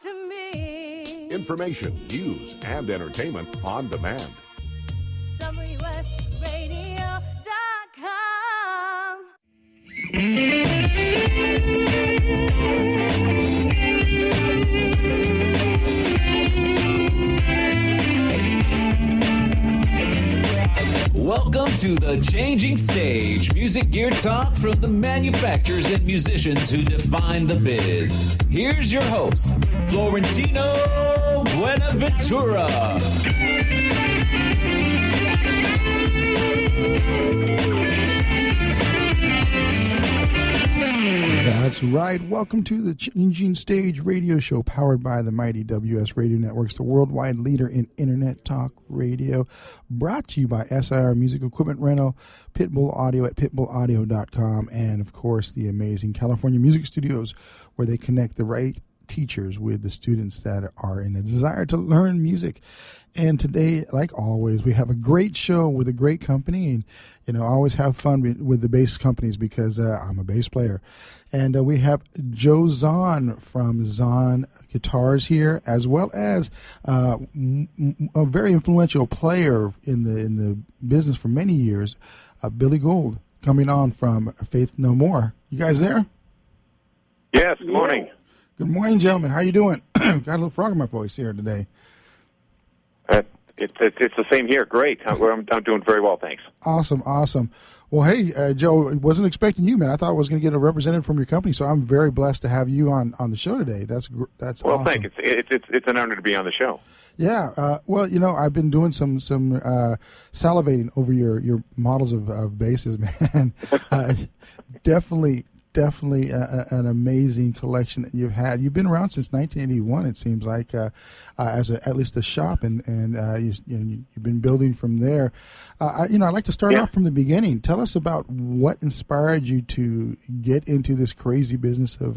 to me. Information, news, and entertainment on demand. WSRadio.com. Welcome to The Changing Stage, music gear talk from the manufacturers and musicians who define the biz. Here's your host, Florentino Buenaventura. That's right. Welcome to the Changing Stage radio show powered by the mighty WS Radio Networks, the worldwide leader in Internet Talk Radio. Brought to you by SIR Music Equipment Rental, Pitbull Audio at pitbullaudio.com, and, of course, the amazing California Music Studios, where they connect the right teachers with the students that are in a desire to learn music. And today, like always, we have a great show with a great company. And, you know, I always have fun with the bass companies because I'm a bass player. And we have Joe Zahn from Zahn Guitars here, as well as a very influential player in the business for many years, Billy Gould, coming on from Faith No More. You guys there? Yes, good morning. Good morning, gentlemen. How you doing? Got a little frog in my voice here today. It's the same here. Great. I'm doing very well, thanks. Awesome. Well, hey, Joe, wasn't expecting you, man. I thought I was going to get a representative from your company, so I'm very blessed to have you on the show today. That's well, awesome. Thanks. It's an honor to be on the show. Yeah. Well, you know, I've been doing some salivating over your models of basses, man. Definitely an amazing collection that you've had. You've been around since 1981, it seems like, as at least a shop, and you've been building from there. I'd like to start off from the beginning. Tell us about what inspired you to get into this crazy business of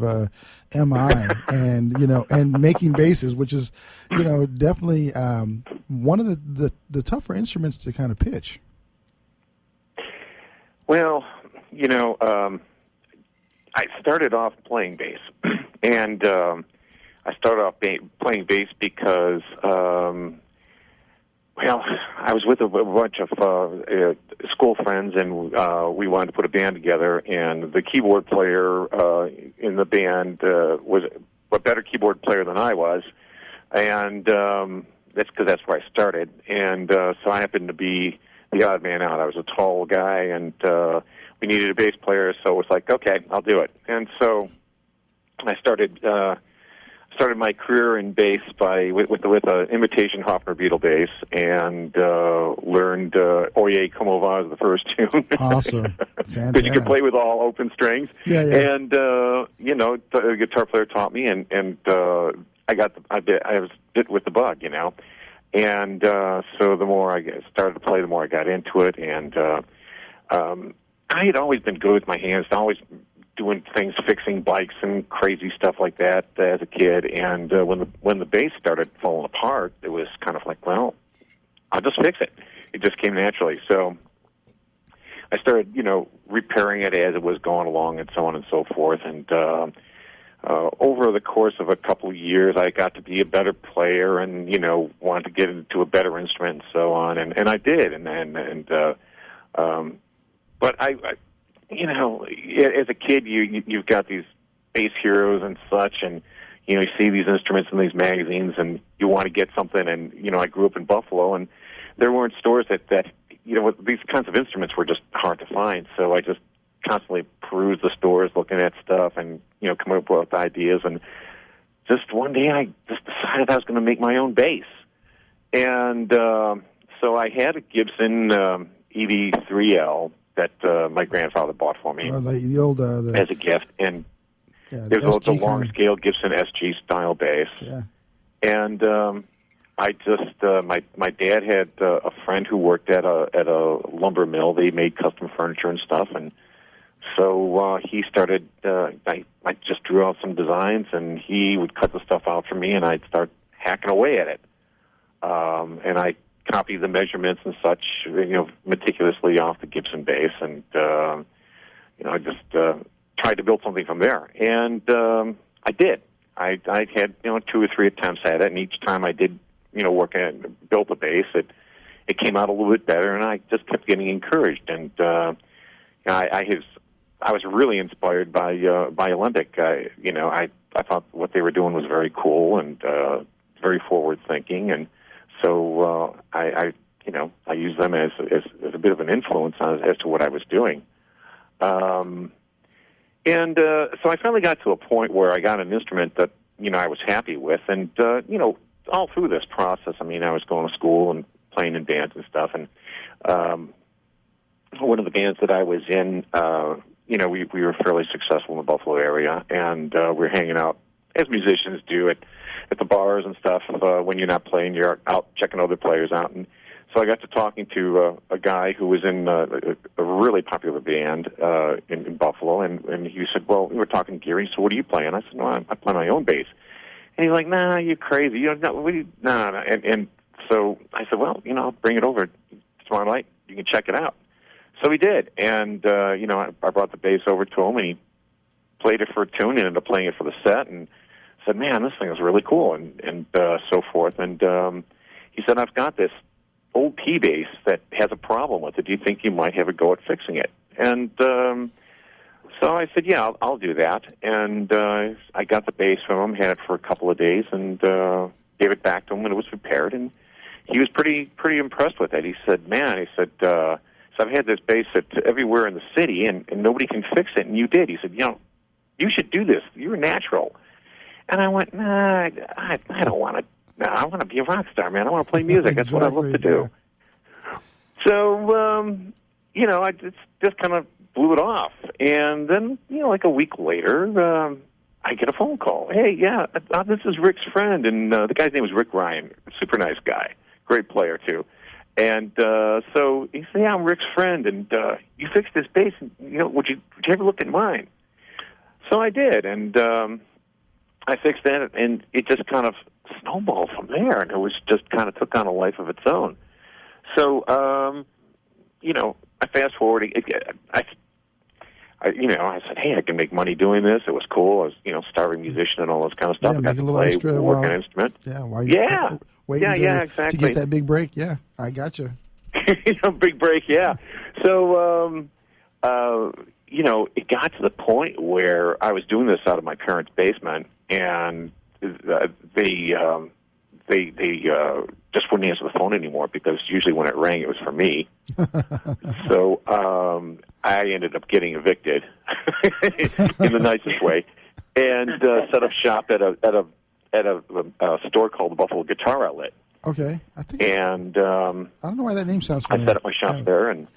MI and making basses, which is definitely one of the tougher instruments to kind of pitch. Well, I started off playing bass, and I started off playing bass because, I was with a bunch of school friends, and we wanted to put a band together, and the keyboard player in the band was a better keyboard player than I was, and that's because that's where I started, and so I happened to be the odd man out. I was a tall guy, and we needed a bass player, so it was like, okay, I'll do it. And so I started my career in bass with an imitation Hofner Beetle bass, and learned Oye Como Va as the first tune. Awesome. Because you could play with all open strings. Yeah. And the guitar player taught me, and I was bit with the bug, And so the more I started to play, the more I got into it, and I had always been good with my hands, always doing things, fixing bikes and crazy stuff like that as a kid. And when the bass started falling apart, it was kind of like, well, I'll just fix it. It just came naturally. So I started, repairing it as it was going along, and so on and so forth. And over the course of a couple of years, I got to be a better player, and wanted to get into a better instrument and so on. And I did. But I as a kid, you've got these bass heroes and such, and you see these instruments in these magazines, and you want to get something. And I grew up in Buffalo, and there weren't stores that these kinds of instruments were just hard to find. So I just constantly perused the stores, looking at stuff, and coming up with ideas. And just one day, I just decided I was going to make my own bass, and so I had a Gibson ED3L that my grandfather bought for me the old as a gift, and there's the long scale Gibson SG style bass. Yeah, and I just my dad had a friend who worked at a lumber mill. They made custom furniture and stuff, and so he started. I just drew out some designs, and he would cut the stuff out for me, and I'd start hacking away at it, and I copy the measurements and such, meticulously off the Gibson bass, and I just tried to build something from there. And I did. I had 2 or 3 attempts at it, and each time I did built a bass, it came out a little bit better, and I just kept getting encouraged. And I was really inspired by Olympic. I thought what they were doing was very cool and very forward thinking, and so I used them as a bit of an influence as to what I was doing. So I finally got to a point where I got an instrument that I was happy with, and all through this process, I was going to school and playing in bands and stuff, and one of the bands that I was in, we were fairly successful in the Buffalo area, and we were hanging out as musicians do at the bars and stuff. When you're not playing, you're out checking other players out, and so I got to talking to a guy who was in a really popular band in Buffalo, and he said, well, we were talking Geary, so what do you play? And I said, no, I play my own bass. And he's like, nah, you're crazy. Nah. And so I said, well, I'll bring it over tomorrow night. You can check it out. So he did, and I brought the bass over to him, and he played it for a tune, and ended up playing it for the set, and said, man, this thing is really cool, and so forth. And he said, I've got this old P bass that has a problem with it. Do you think you might have a go at fixing it? And so I said, yeah, I'll do that. And I got the bass from him, had it for a couple of days, and gave it back to him when it was repaired. And he was pretty impressed with it. He said, man, so I've had this bass everywhere in the city, and nobody can fix it, and you did. He said, you should do this. You're natural. And I went, nah, I don't want to. No, I want to be a rock star, man. I want to play music. That's what I love to do. So, I just kind of blew it off. And then, like a week later, I get a phone call. Hey, yeah, this is Rick's friend. And the guy's name was Rick Ryan. Super nice guy. Great player, too. And so he said, yeah, I'm Rick's friend. And you fixed this bass. And, would you ever look at mine? So I did. And I fixed that, and it just kind of snowballed from there, and it was just kind of took on a life of its own. So, I fast forward. I said, hey, I can make money doing this. It was cool. I was, starving musician and all this kind of stuff. Yeah, I got make a to little play, extra work an instrument. Yeah, while you're waiting exactly. to get that big break. Yeah, I got you. Big break, yeah. So, it got to the point where I was doing this out of my parents' basement, and they just wouldn't answer the phone anymore, because usually when it rang, it was for me. So I ended up getting evicted in the nicest way, and set up shop at a store called the Buffalo Guitar Outlet. Okay, I think. And I don't know why that name sounds familiar. I set up my shop there, and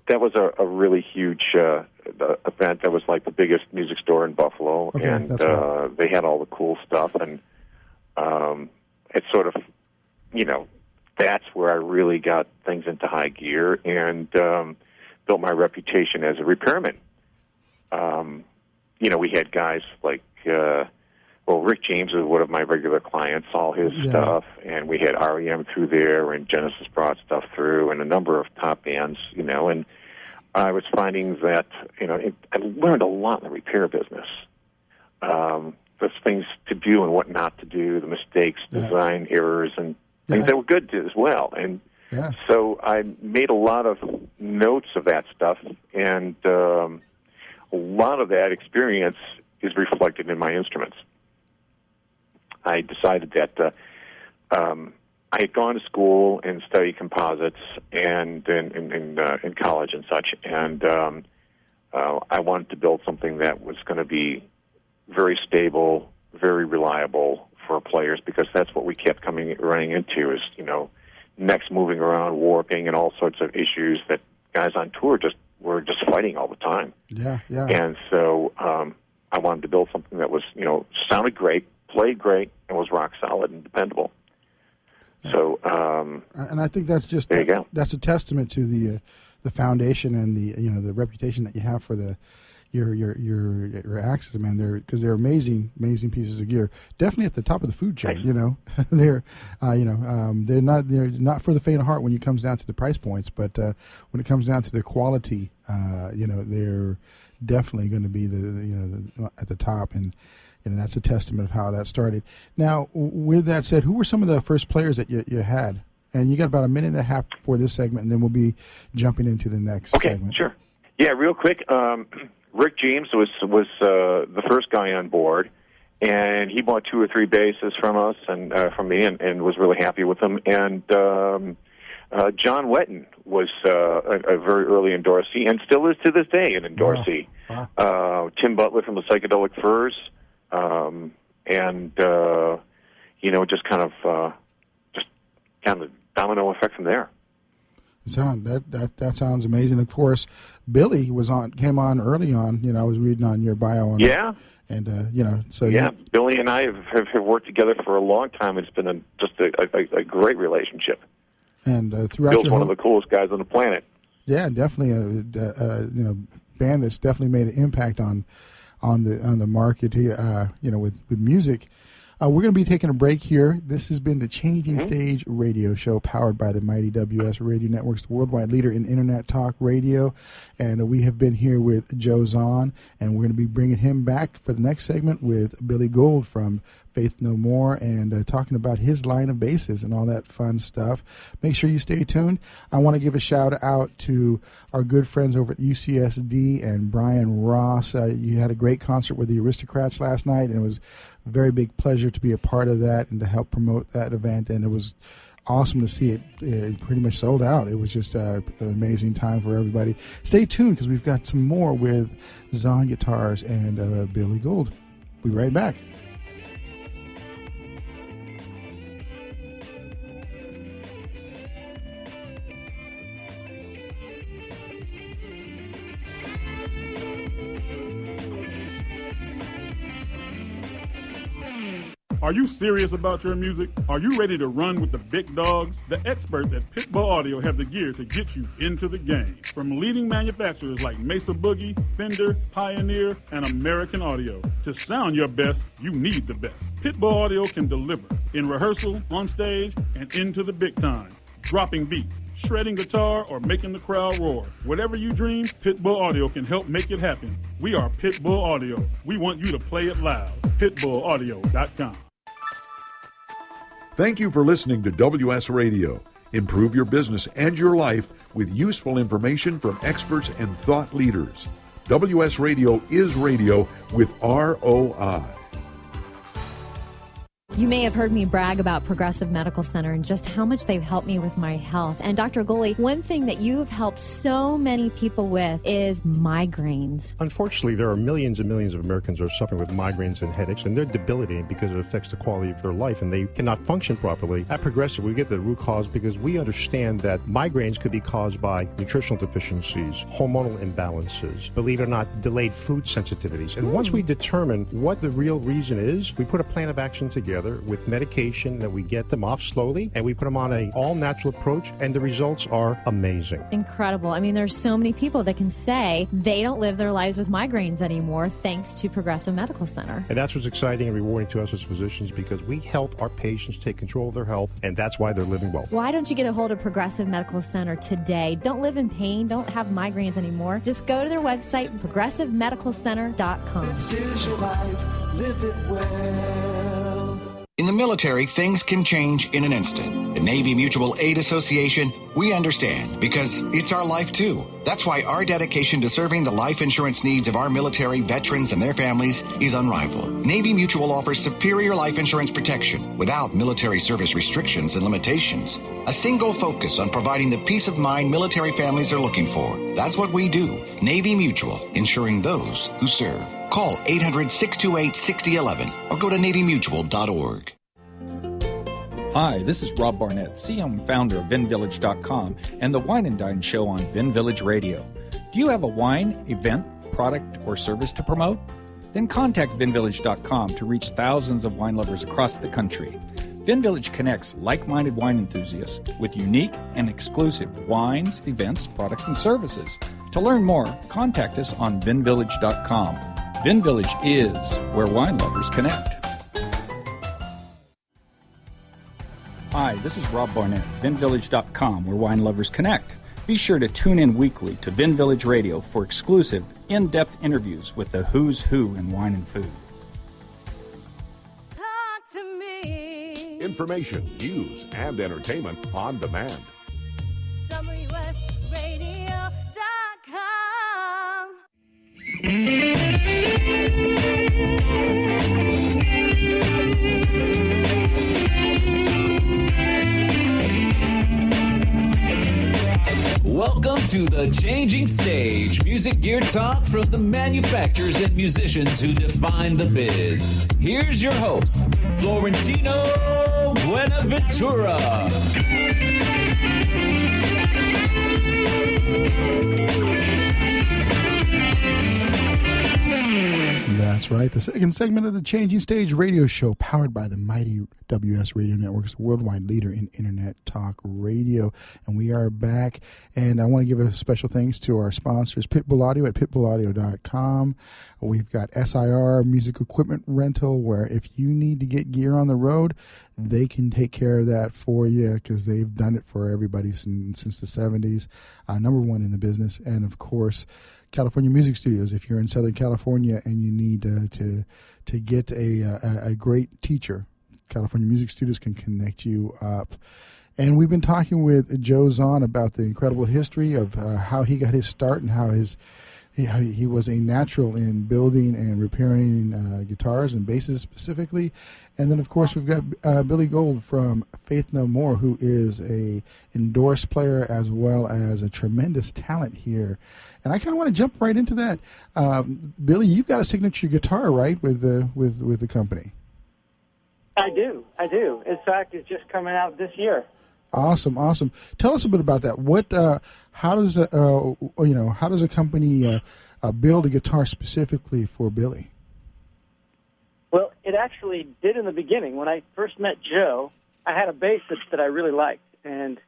that was a really huge event. That was like the biggest music store in Buffalo, okay, and right. They had all the cool stuff, and it's sort of, that's where I really got things into high gear and built my reputation as a repairman. We had guys like, Rick James was one of my regular clients, all his stuff, and we had REM through there, and Genesis brought stuff through, and a number of top bands, and I was finding that, I learned a lot in the repair business. There's things to do and what not to do, the mistakes, design errors, and things that were good to as well. And so I made a lot of notes of that stuff, and a lot of that experience is reflected in my instruments. I decided that I had gone to school and studied composites and in college and such, and I wanted to build something that was going to be very stable, very reliable for players, because that's what we kept running into is, necks moving around, warping, and all sorts of issues that guys on tour were just fighting all the time. Yeah. And so I wanted to build something that was, sounded great, played great, and was rock solid and dependable. So, and I think that's just that's a testament to the foundation and the reputation that you have for your axes, man. They're amazing pieces of gear. Definitely at the top of the food chain. They're they're not for the faint of heart when it comes down to the price points, but when it comes down to the quality, they're definitely going to be at the top. And that's a testament of how that started. Now, with that said, who were some of the first players that you had? And you got about a minute and a half for this segment, and then we'll be jumping into the next segment. Okay, sure. Yeah, real quick. Rick James was the first guy on board, and he bought 2 or 3 basses from us and from me, and was really happy with them. And John Wetton was a very early endorsee, and still is to this day an endorsee. Wow. Tim Butler from the Psychedelic Furs, and just kind of domino effect from there. That sounds amazing. Of course, Billy came on early on. I was reading on your bio. Yeah. And Billy and I have worked together for a long time. It's been just a great relationship. And throughout Bill's one of the coolest guys on the planet. Yeah, definitely a band that's definitely made an impact on the market here. With music. We're going to be taking a break here. This has been the Changing Stage radio show powered by the Mighty WS Radio Networks, the worldwide leader in Internet Talk Radio. And we have been here with Joe Zahn, and we're going to be bringing him back for the next segment with Billy Gould from Faith No More, and talking about his line of basses and all that fun stuff. Make sure you stay tuned. I want to give a shout out to our good friends over at UCSD and Brian Ross. You had a great concert with the Aristocrats last night, and it was a very big pleasure to be a part of that and to help promote that event. And it was awesome to see it pretty much sold out. It was just an amazing time for everybody. Stay tuned because we've got some more with Zahn Guitars and Billy Gould. We'll be right back. Are you serious about your music? Are you ready to run with the big dogs? The experts at Pitbull Audio have the gear to get you into the game. From leading manufacturers like Mesa Boogie, Fender, Pioneer, and American Audio. To sound your best, you need the best. Pitbull Audio can deliver in rehearsal, on stage, and into the big time. Dropping beats, shredding guitar, or making the crowd roar. Whatever you dream, Pitbull Audio can help make it happen. We are Pitbull Audio. We want you to play it loud. PitbullAudio.com. Thank you for listening to WS Radio. Improve your business and your life with useful information from experts and thought leaders. WS Radio is radio with ROI. You may have heard me brag about Progressive Medical Center and just how much they've helped me with my health. And Dr. Gould, one thing that you have helped so many people with is migraines. Unfortunately, there are millions and millions of Americans who are suffering with migraines and headaches, and they're debilitating because it affects the quality of their life, and they cannot function properly. At Progressive, we get the root cause because we understand that migraines could be caused by nutritional deficiencies, hormonal imbalances, believe it or not, delayed food sensitivities. And once we determine what the real reason is, we put a plan of action together with medication that we get them off slowly, and we put them on an all-natural approach, and the results are amazing. Incredible. I mean, there's so many people that can say they don't live their lives with migraines anymore thanks to Progressive Medical Center. And that's what's exciting and rewarding to us as physicians, because we help our patients take control of their health, and that's why they're living well. Why don't you get a hold of Progressive Medical Center today? Don't live in pain. Don't have migraines anymore. Just go to their website, progressivemedicalcenter.com. This is your life. Live it well. In the military, things can change in an instant. At Navy Mutual Aid Association, we understand because it's our life too. That's why our dedication to serving the life insurance needs of our military veterans and their families is unrivaled. Navy Mutual offers superior life insurance protection without military service restrictions and limitations. A single focus on providing the peace of mind military families are looking for. That's what we do. Navy Mutual, insuring those who serve. Call 800-628-6011 or go to NavyMutual.org. Hi, this is Rob Barnett, CEO and founder of VinVillage.com and the Wine and Dine Show on VinVillage Radio. Do you have a wine, event, product, or service to promote? Then contact VinVillage.com to reach thousands of wine lovers across the country. VinVillage connects like-minded wine enthusiasts with unique and exclusive wines, events, products, and services. To learn more, contact us on VinVillage.com. VinVillage is where wine lovers connect. Hi, this is Rob Barnett, VinVillage.com, where wine lovers connect. Be sure to tune in weekly to VinVillage Radio for exclusive, in-depth interviews with the who's who in wine and food. to me. Information, news, and entertainment on demand. WSRadio.com. Welcome to The Changing Stage, music gear talk from the manufacturers and musicians who define the biz. Here's your host, Florentino Buenaventura. That's right. The second segment of the Changing Stage radio show, powered by the mighty WS Radio Networks, the worldwide leader in Internet Talk Radio. And we are back. And I want to give a special thanks to our sponsors, Pitbull Audio at pitbullaudio.com. We've got SIR Music Equipment Rental, where if you need to get gear on the road, they can take care of that for you because they've done it for everybody since the 70s. Number one in the business. And, of course, California Music Studios. If you're in Southern California and you need to get a great teacher, California Music Studios can connect you up. And we've been talking with Joe Zahn about the incredible history of how he got his start and how he was a natural in building and repairing guitars and basses specifically. And then, of course, we've got Billy Gould from Faith No More, who is a endorsed player as well as a tremendous talent here. And I kind of want to jump right into that. Billy, you've got a signature guitar, right, with the company? I do. In fact, it's just coming out this year. Awesome. Tell us a bit about that. How does a company build a guitar specifically for Billy? Well, it actually did in the beginning. When I first met Joe, I had a bass that I really liked, and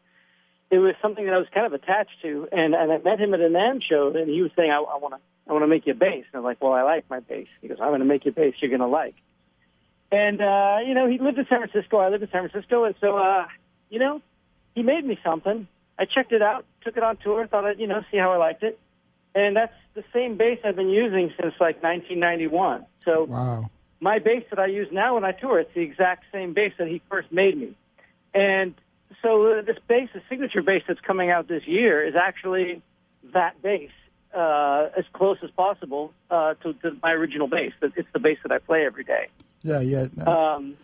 it was something that I was kind of attached to. And I met him at an NAMM show, and he was saying, "I want to make you a bass." And I'm like, "Well, I like my bass." He goes, "I'm going to make you a bass you're going to like." And he lived in San Francisco. I lived in San Francisco, and so he made me something. I checked it out, took it on tour, thought I'd, see how I liked it. And that's the same bass I've been using since, 1991. So wow. My bass that I use now when I tour, it's the exact same bass that he first made me. And so this bass, the signature bass that's coming out this year, is actually that bass, as close as possible to my original bass. It's the bass that I play every day. Yeah.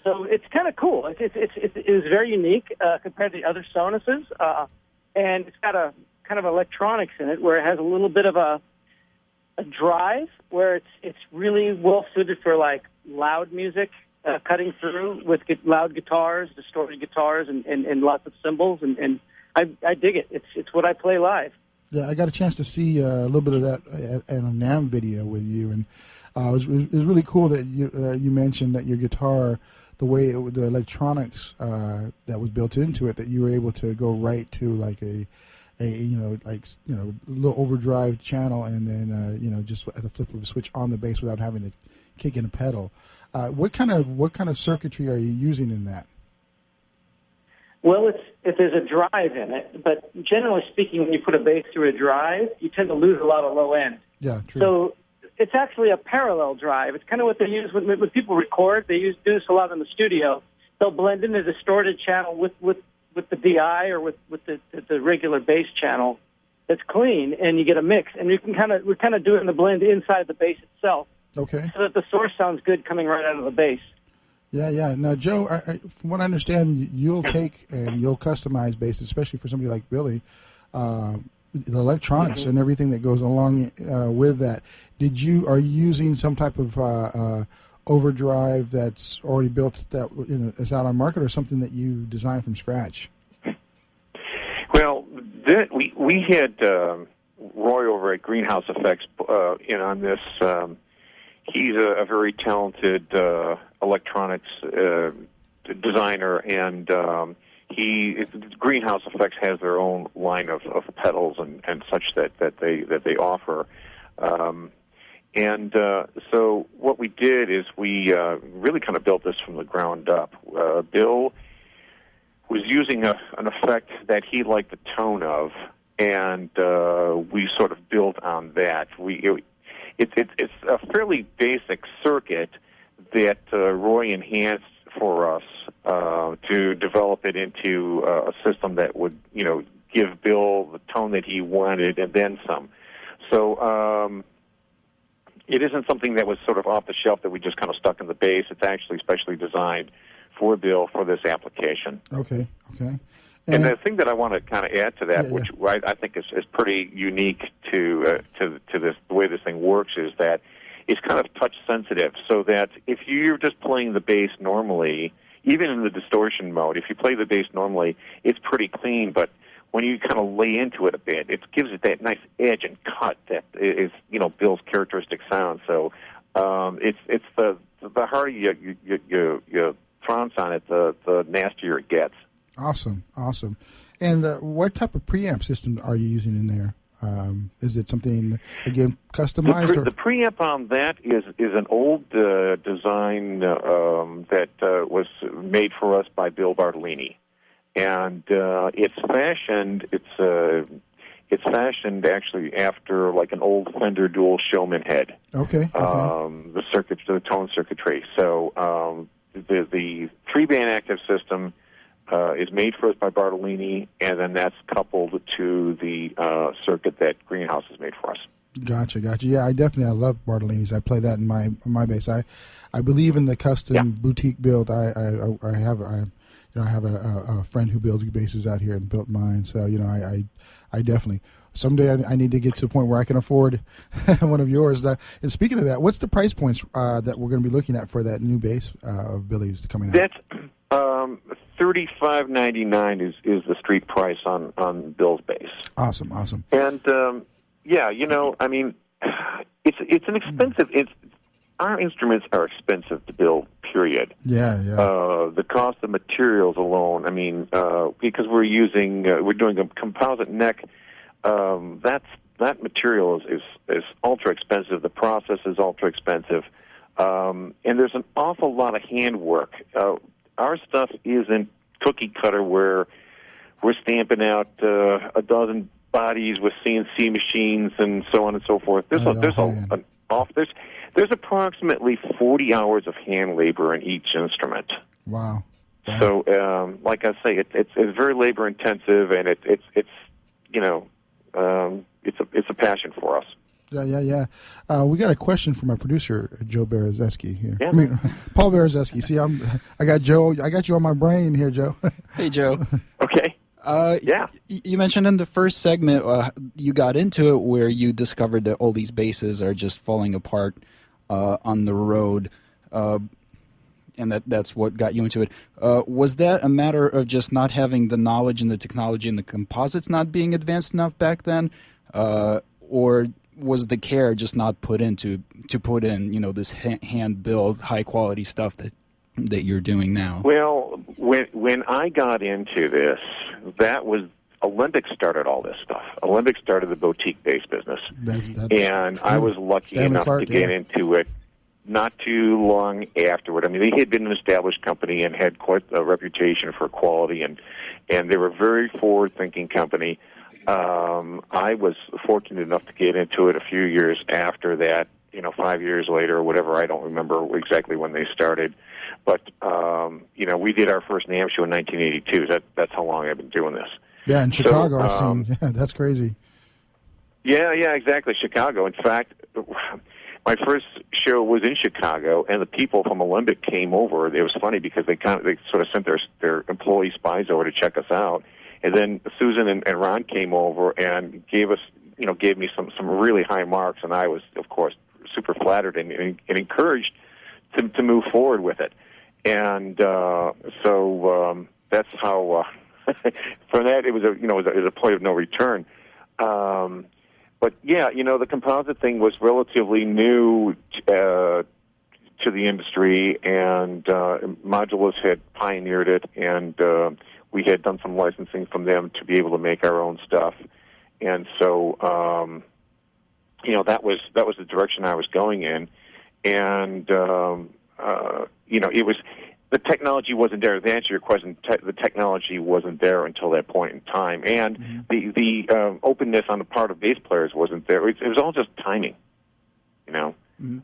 So it's kind of cool. It was very unique compared to the other Sonuses, and it's got a kind of electronics in it where it has a little bit of a drive where it's really well suited for loud music, cutting through with loud guitars, distorted guitars, and lots of cymbals, and I dig it. It's what I play live. Yeah, I got a chance to see a little bit of that in a NAMM video with you, and it was really cool that you mentioned that your guitar, the way the electronics that was built into it, that you were able to go right to a little overdrive channel, and then just at the flip of a switch on the bass without having to kick in a pedal. What kind of circuitry are you using in that? Well, if there's a drive in it, but generally speaking, when you put a bass through a drive, you tend to lose a lot of low end. Yeah, true. So it's actually a parallel drive. It's kind of what they use when people record. They do this a lot in the studio. They'll blend in a distorted channel with the DI or with the regular bass channel that's clean, and you get a mix. And we're kind of doing the blend inside the bass itself. Okay. So that the source sounds good coming right out of the bass. Yeah. Now, Joe, from what I understand, you'll take and you'll customize bass, especially for somebody like Billy, the electronics and everything that goes along with that. Are you using some type of overdrive that's already built that is out on market, or something that you designed from scratch? Well, we had Roy over at Greenhouse Effects in on this. He's a very talented electronics designer, and Greenhouse Effects has their own line of pedals and such that they offer. So what we did is we really kind of built this from the ground up. Bill was using an effect that he liked the tone of, and we sort of built on that. It's a fairly basic circuit that Roy enhanced for us to develop it into a system that would, give Bill the tone that he wanted and then some. So it isn't something that was sort of off the shelf that we just kind of stuck in the bass. It's actually specially designed for Bill for this application. Okay. And the thing that I want to kind of add to that, which I think is pretty unique to this, the way this thing works, is that it's kind of touch sensitive. So that if you're just playing the bass normally, even in the distortion mode, if you play the bass normally, it's pretty clean. But when you kind of lay into it a bit, it gives it that nice edge and cut that is, Bill's characteristic sound. So it's the harder you trounce on it, the nastier it gets. Awesome. And what type of preamp system are you using in there? Is it something, again, customized? The preamp on that is an old design that was made for us by Bill Bartolini, and it's fashioned actually after like an old Fender dual Showman head. Okay. The tone circuitry. So the 3-band active system is made for us by Bartolini, and then that's coupled to the circuit that Greenhouse has made for us. Gotcha. Yeah, I love Bartolini's. I play that in my bass. I believe in the custom boutique build. I have a friend who builds basses out here and built mine. So I definitely someday I need to get to the point where I can afford one of yours. And speaking of that, what's the price points that we're going to be looking at for that new bass of Billy's coming out? That's $35.99 is the street price on Bill's bass. Awesome. And it's an expensive. Our instruments are expensive to build. Period. Yeah. The cost of materials alone. Because we're doing a composite neck. That material is ultra expensive. The process is ultra expensive, and there's an awful lot of handwork. Our stuff isn't cookie cutter where we're stamping out a dozen bodies with CNC machines and so on and so forth. There's approximately 40 hours of hand labor in each instrument. Wow. So, like I say, it's very labor intensive, and it's a passion for us. Yeah. We got a question from our producer, Joe Berezeski here. Yeah. Paul Berezeski. See, I got Joe. I got you on my brain here, Joe. Hey, Joe. Okay. You mentioned in the first segment you got into it where you discovered that all these basses are just falling apart on the road, and that's what got you into it. Was that a matter of just not having the knowledge and the technology and the composites not being advanced enough back then, or was the care just not put in to put in this hand built high quality stuff that you're doing now? Well, when I got into this, that was Olympic started all this stuff. Olympic started the boutique bass business, and I was lucky enough to get into it not too long afterward. They had been an established company and had quite a reputation for quality, and they were a very forward-thinking company. I was fortunate enough to get into it a few years after that, 5 years later or whatever. I don't remember exactly when they started. But, we did our first NAMM show in 1982. That's how long I've been doing this. Yeah, in Chicago, I've seen. Yeah, that's crazy. Yeah, exactly, Chicago. In fact, my first show was in Chicago, and the people from Olympic came over. It was funny because they sort of sent their employee spies over to check us out. And then Susan and Ron came over and gave me some really high marks, and I was, of course, super flattered and encouraged to move forward with it. And so that's how. From that, it was a point of no return. But yeah, the composite thing was relatively new to the industry, and Modulus had pioneered it, and we had done some licensing from them to be able to make our own stuff. And so, that was the direction I was going in, and it was. The technology wasn't there. To answer your question, the technology wasn't there until that point in time, and the openness on the part of bass players wasn't there. It was all just timing, Mm-hmm.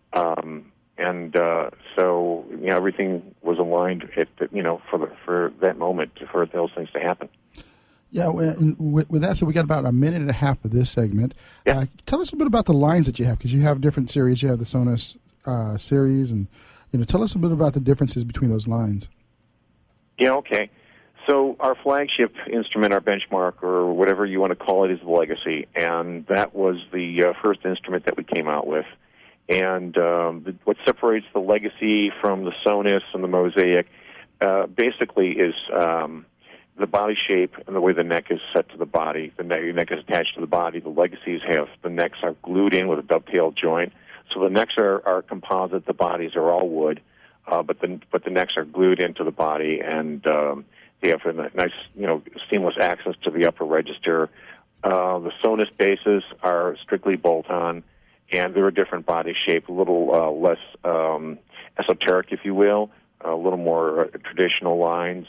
So everything was aligned for that moment for those things to happen. Yeah, with that, so we got about a minute and a half of this segment. Yeah. Tell us a bit about the lines that you have, because you have different series. You have the Sonos series, and tell us a bit about the differences between those lines. Yeah, okay. So our flagship instrument, our benchmark, or whatever you want to call it, is the Legacy, and that was the first instrument that we came out with. And what separates the Legacy from the Sonos and the Mosaic basically is the body shape and the way the neck is set to the body. The neck is attached to the body. The Legacies the necks are glued in with a dovetail joint. So the necks are composite. The bodies are all wood, but the necks are glued into the body, and they have a nice, seamless access to the upper register. The Sonos basses are strictly bolt-on, and they're a different body shape, a little less esoteric, if you will, a little more traditional lines.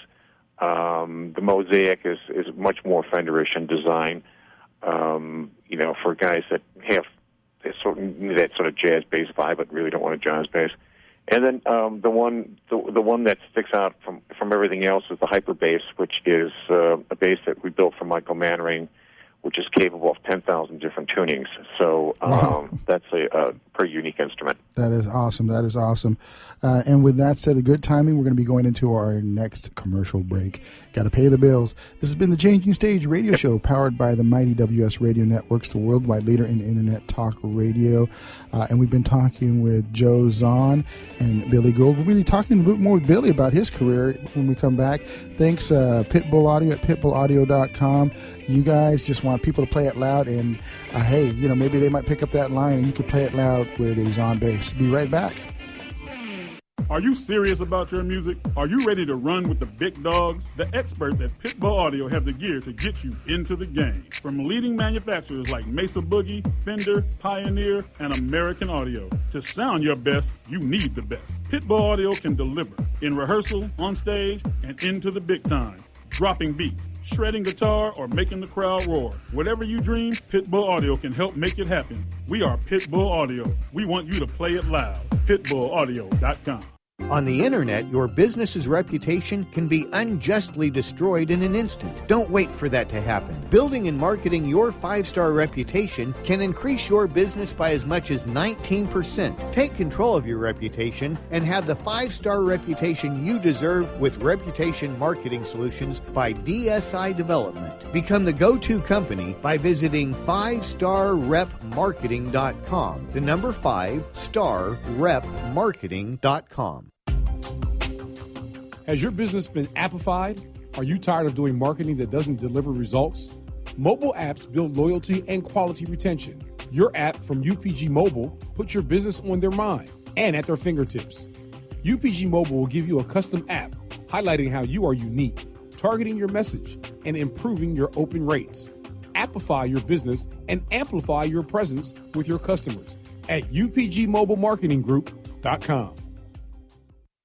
The Mosaic is much more Fenderish in design, for guys that have that sort of jazz bass vibe, but really don't want a jazz bass. And then the one that sticks out from everything else is the Hyper Bass, which is a bass that we built for Michael Mannering, which is capable of 10,000 different tunings. So that's a pretty unique instrument. That is awesome. That is awesome. And with that said, a good timing, we're going to be going into our next commercial break. Got to pay the bills. This has been the Changing Stage radio show, powered by the mighty WS Radio Networks, the worldwide leader in Internet talk radio. And we've been talking with Joe Zahn and Billy Gould. We're really talking a bit more with Billy about his career when we come back. Thanks, Pitbull Audio at pitbullaudio.com. You guys just want people to play it loud, and hey, maybe they might pick up that line, and you could play it loud with a Zahn bass. Be right back. Are you serious about your music? Are you ready to run with the big dogs? The experts at Pitbull Audio have the gear to get you into the game. From leading manufacturers like Mesa Boogie, Fender, Pioneer, and American Audio. To sound your best, you need the best. Pitbull Audio can deliver in rehearsal, on stage, and into the big time. Dropping beats, shredding guitar, or making the crowd roar. Whatever you dream, Pitbull Audio can help make it happen. We are Pitbull Audio. We want you to play it loud. PitbullAudio.com. On the internet, your business's reputation can be unjustly destroyed in an instant. Don't wait for that to happen. Building and marketing your 5-star reputation can increase your business by as much as 19%. Take control of your reputation and have the 5-star reputation you deserve with Reputation Marketing Solutions by DSI Development. Become the go-to company by visiting 5starrepmarketing.com. The number 5starrepmarketing.com. Has your business been appified? Are you tired of doing marketing that doesn't deliver results? Mobile apps build loyalty and quality retention. Your app from UPG Mobile puts your business on their mind and at their fingertips. UPG Mobile will give you a custom app highlighting how you are unique, targeting your message, and improving your open rates. Appify your business and amplify your presence with your customers at upgmobilemarketinggroup.com.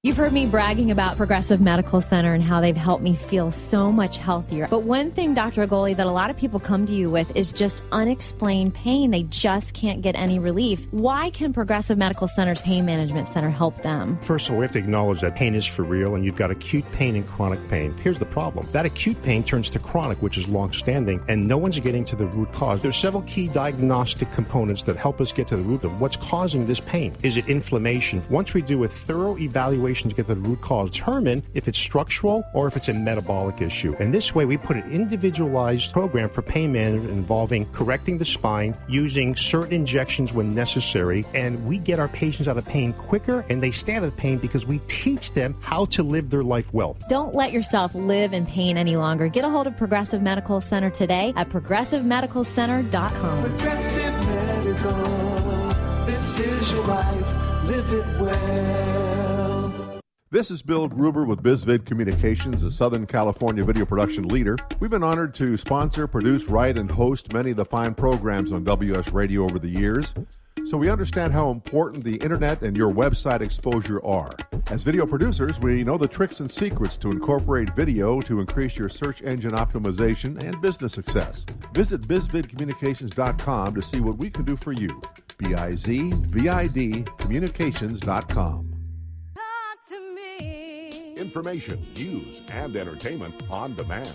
You've heard me bragging about Progressive Medical Center and how they've helped me feel so much healthier. But one thing, Dr. Gould, that a lot of people come to you with is just unexplained pain. They just can't get any relief. Why can Progressive Medical Center's Pain Management Center help them? First of all, we have to acknowledge that pain is for real, and you've got acute pain and chronic pain. Here's the problem. That acute pain turns to chronic, which is long-standing, and no one's getting to the root cause. There's several key diagnostic components that help us get to the root of what's causing this pain. Is it inflammation? Once we do a thorough evaluation to get the root cause, determine if it's structural or if it's a metabolic issue. And this way, we put an individualized program for pain management involving correcting the spine, using certain injections when necessary, and we get our patients out of pain quicker, and they stay out of pain because we teach them how to live their life well. Don't let yourself live in pain any longer. Get a hold of Progressive Medical Center today at progressivemedicalcenter.com. Progressive Medical, this is your life, live it well. This is Bill Gruber with BizVid Communications, a Southern California video production leader. We've been honored to sponsor, produce, write, and host many of the fine programs on WS Radio over the years. So we understand how important the internet and your website exposure are. As video producers, we know the tricks and secrets to incorporate video to increase your search engine optimization and business success. Visit bizvidcommunications.com to see what we can do for you. BIZVID Communications.com. Information, news, and entertainment on demand.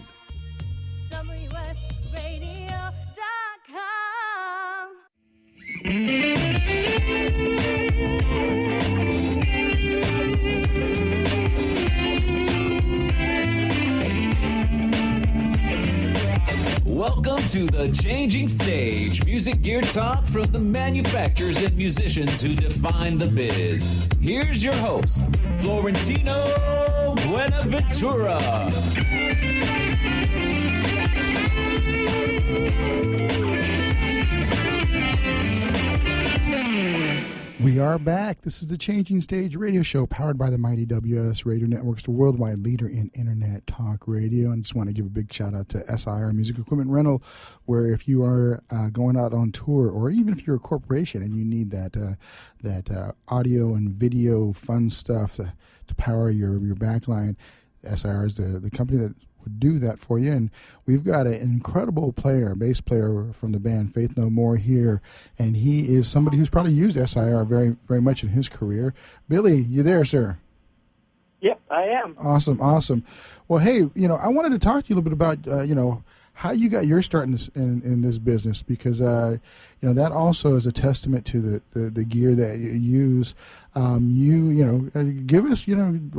Welcome to the Changing Stage, music gear talk from the manufacturers and musicians who define the biz. Here's your host, Florentino Buenaventura. We are back. This is the Changing Stage radio show powered by the mighty WS Radio Networks, the worldwide leader in internet talk radio. And just want to give a big shout out to SIR Music Equipment Rental, where if you are going out on tour, or even if you're a corporation and you need that audio and video fun stuff to power your backline, SIR is the company that would do that for you. And we've got an incredible bass player from the band Faith No More here, and he is somebody who's probably used SIR very, very much in his career. Billy, you there, sir? Yep, I am. Awesome. Well, hey, I wanted to talk to you a little bit about how you got your start in this business, because that also is a testament to the gear that you use. Give us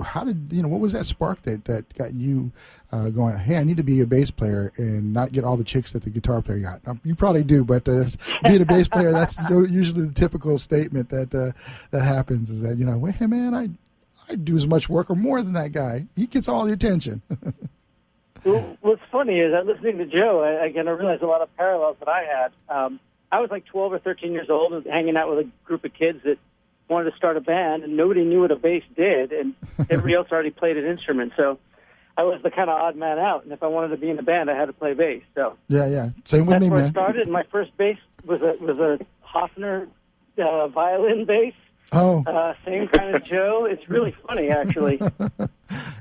how did what was that spark that got you going, hey, I need to be a bass player and not get all the chicks that the guitar player got. You probably do, but being a bass player, that's usually the typical statement that happens, is that well, hey man, I do as much work or more than that guy. He gets all the attention. Well, what's funny is that listening to Joe, I realized a lot of parallels that I had. I was like 12 or 13 years old and hanging out with a group of kids that wanted to start a band, and nobody knew what a bass did, and everybody else already played an instrument. So I was the kind of odd man out, and if I wanted to be in a band, I had to play bass. So yeah, same with me, man. That's where I started, and my first bass was a Hofner violin bass. Oh, same kind of Joe. It's really funny, actually.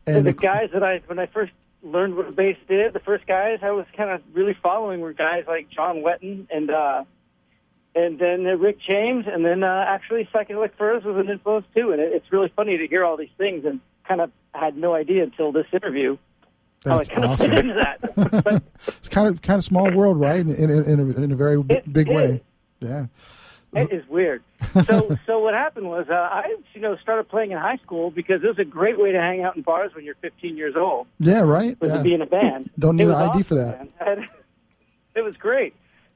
And the guys when I first learned what a bass did, the first guys I was kind of really following were guys like John Wetton and then Rick James, and then actually Psychedelic Furs was an influence too. And it's really funny to hear all these things, and kind of had no idea until this interview how it kind of fit into that. But it's kind of small world, right? In a very big way. Yeah. It is weird. So what happened was I started playing in high school because it was a great way to hang out in bars when you're 15 years old. Yeah, right. To be in a band. Don't need an ID for that. It was great.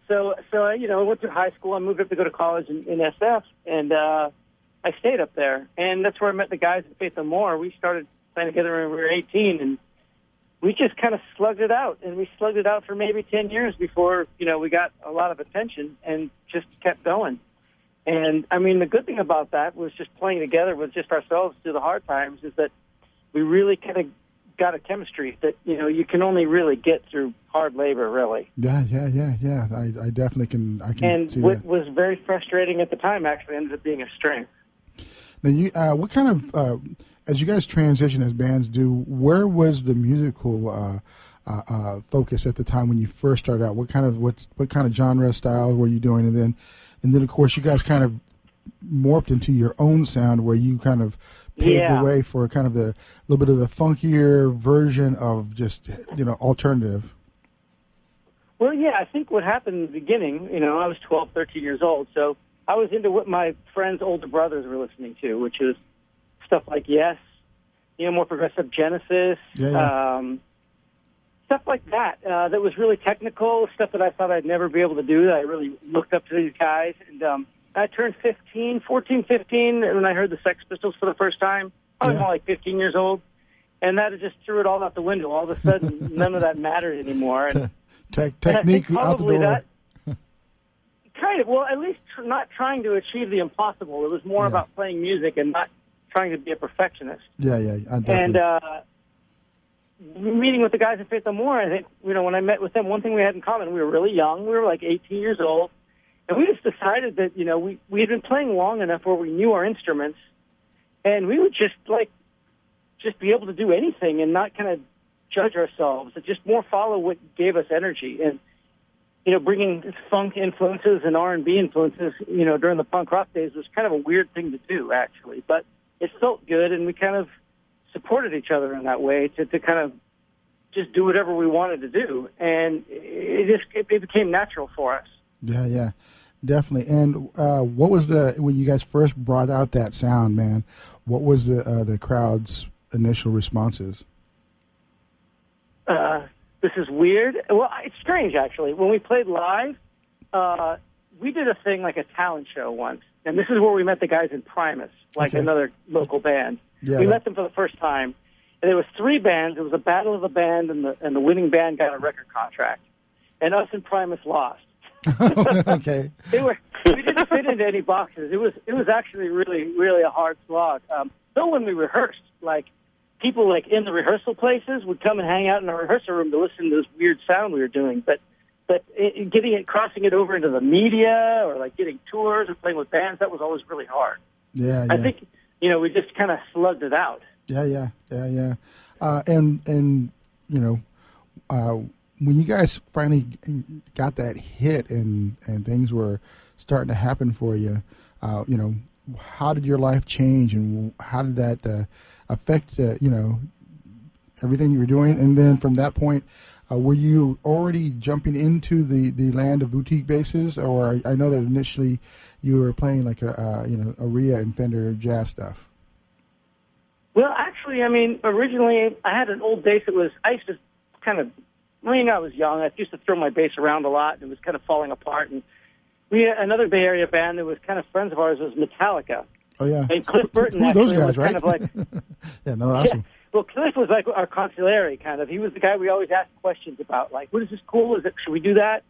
So I went through high school. I moved up to go to college in SF, and I stayed up there. And that's where I met the guys at Faith No More. We started playing together when we were 18, and we just kind of slugged it out. And we slugged it out for maybe 10 years before, we got a lot of attention and just kept going. And, I mean, the good thing about that was just playing together with just ourselves through the hard times is that we really kind of got a chemistry that, you can only really get through hard labor, really. Yeah. I definitely can. And see what that. was very frustrating at the time actually ended up being a strength. Now, what kind of, as you guys transition as bands do, where was the musical focus at the time when you first started out? What kind of genre style were you doing, and then of course you guys kind of morphed into your own sound, where you kind of paved the way for kind of the little bit of the funkier version of just alternative. Well, yeah, I think what happened in the beginning, I was 12, 13 years old, so I was into what my friends' older brothers were listening to, which is stuff like Yes, more progressive Genesis, stuff like that. That was really technical, stuff that I thought I'd never be able to do, that I really looked up to these guys. And I turned 15, when I heard the Sex Pistols for the first time. I was more like 15 years old. And that just threw it all out the window. All of a sudden, none of that mattered anymore. And, technique out the door. That, kind of. Well, at least not trying to achieve the impossible. It was more about playing music and not trying to be a perfectionist. Yeah, definitely. And meeting with the guys at Faith No More, I think, when I met with them, one thing we had in common, we were really young. We were like 18 years old. And we just decided that, we had been playing long enough where we knew our instruments, and we would just be able to do anything and not kind of judge ourselves, and just more follow what gave us energy. And bringing funk influences and R&B influences, during the punk rock days was kind of a weird thing to do, actually. But it felt good, and we kind of supported each other in that way to kind of just do whatever we wanted to do. And it became natural for us. Yeah, definitely. And what was when you guys first brought out that sound, man, what was the crowd's initial responses? This is weird. Well, it's strange, actually. When we played live, we did a thing like a talent show once. And this is where we met the guys in Primus, another local band. Yeah, we met them for the first time. And there was 3 bands. It was a battle of the band, and the winning band got a record contract. And us and Primus lost. Okay. We didn't fit into any boxes. It was actually really, really a hard slog. So when we rehearsed, people in the rehearsal places would come and hang out in the rehearsal room to listen to this weird sound we were doing. But crossing it over into the media or getting tours or playing with bands, that was always really hard. Yeah. I think we just kind of slugged it out. Yeah. And when you guys finally got that hit and things were starting to happen for you, how did your life change, and how did that affect everything you were doing? And then from that point, were you already jumping into the land of boutique basses, or I know that initially you were playing a Rhea and Fender jazz stuff? Well, actually, originally I had an old bass I used to kind of, I was young. I used to throw my bass around a lot, and it was kind of falling apart. And we had another Bay Area band that was kind of friends of ours was Metallica. Oh, yeah. And Cliff Burton Who are those actually guys, was right? kind of like... Yeah, no, awesome. Yeah. Well, Cliff was like our consigliere, kind of. He was the guy we always asked questions about, what is this cool? Should we do that?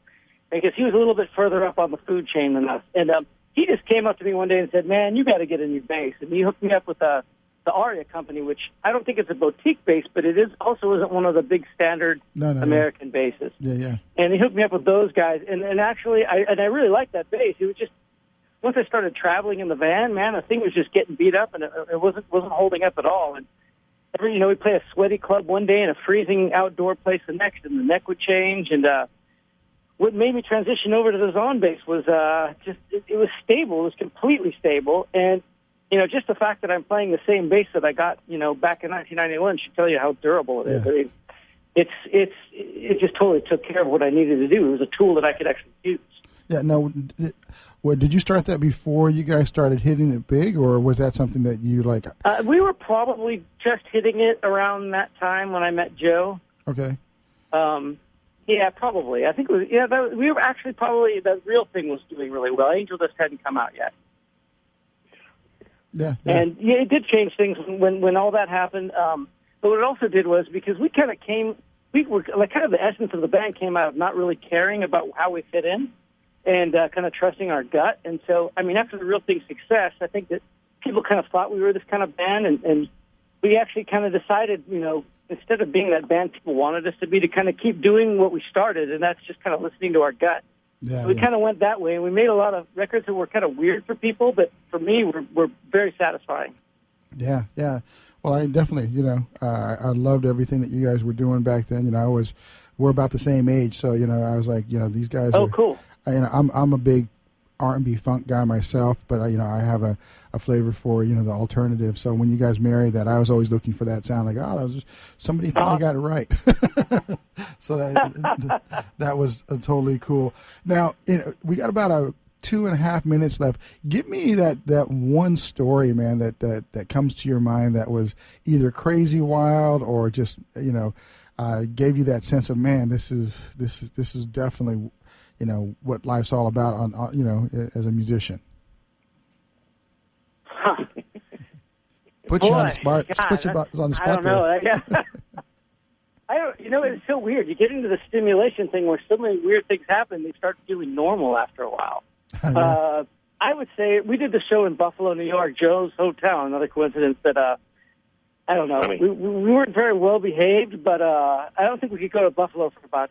Because he was a little bit further up on the food chain than us. And he just came up to me one day and said, man, you got to get a new bass. And he hooked me up with the Aria company, which I don't think it's a boutique bass, but it also isn't one of the big standard American basses. Yeah. And he hooked me up with those guys. And actually, I really liked that bass. It was just, once I started traveling in the van, man, the thing was just getting beat up, and it wasn't holding up at all. And we'd play a sweaty club one day and a freezing outdoor place the next, and the neck would change. And what made me transition over to the Zahn bass was it was stable. It was completely stable. And, just the fact that I'm playing the same bass that I got, back in 1991 should tell you how durable it is. Yeah. It just totally took care of what I needed to do. It was a tool that I could actually use. Yeah, no, did you start that before you guys started hitting it big, or was that something that you like? We were probably just hitting it around that time when I met Joe. Okay. Yeah, probably. I think it was, we were actually probably, the real thing was doing really well. Angel Dust hadn't come out yet. Yeah. And it did change things when all that happened. But what it also did was, because we were kind of the essence of the band came out of not really caring about how we fit in and kind of trusting our gut. And so, after the Real Thing's success, I think that people kind of thought we were this kind of band, and we actually kind of decided, instead of being that band people wanted us to be, to kind of keep doing what we started, and that's just kind of listening to our gut. Yeah, so we kind of went that way, and we made a lot of records that were kind of weird for people, but for me, were very satisfying. Yeah. Well, I definitely, I loved everything that you guys were doing back then. We're about the same age, so I was like, these guys. Oh, cool. I'm a big R&B funk guy myself, but I have a flavor for the alternative. So when you guys married that, I was always looking for that sound. That was somebody finally got it right. So that was totally cool. Now we got about 2.5 minutes left. Give me that one story, man, that comes to your mind that was either crazy wild or just gave you that sense of, man, this is definitely what life's all about on as a musician. Huh. Put you on the spot. Put you on the spot. I don't know. It's so weird. You get into the stimulation thing where so many weird things happen, they start feeling normal after a while. I would say we did the show in Buffalo, New York, Joe's Hotel. Another coincidence that I don't know. We weren't very well behaved, but I don't think we could go to Buffalo for about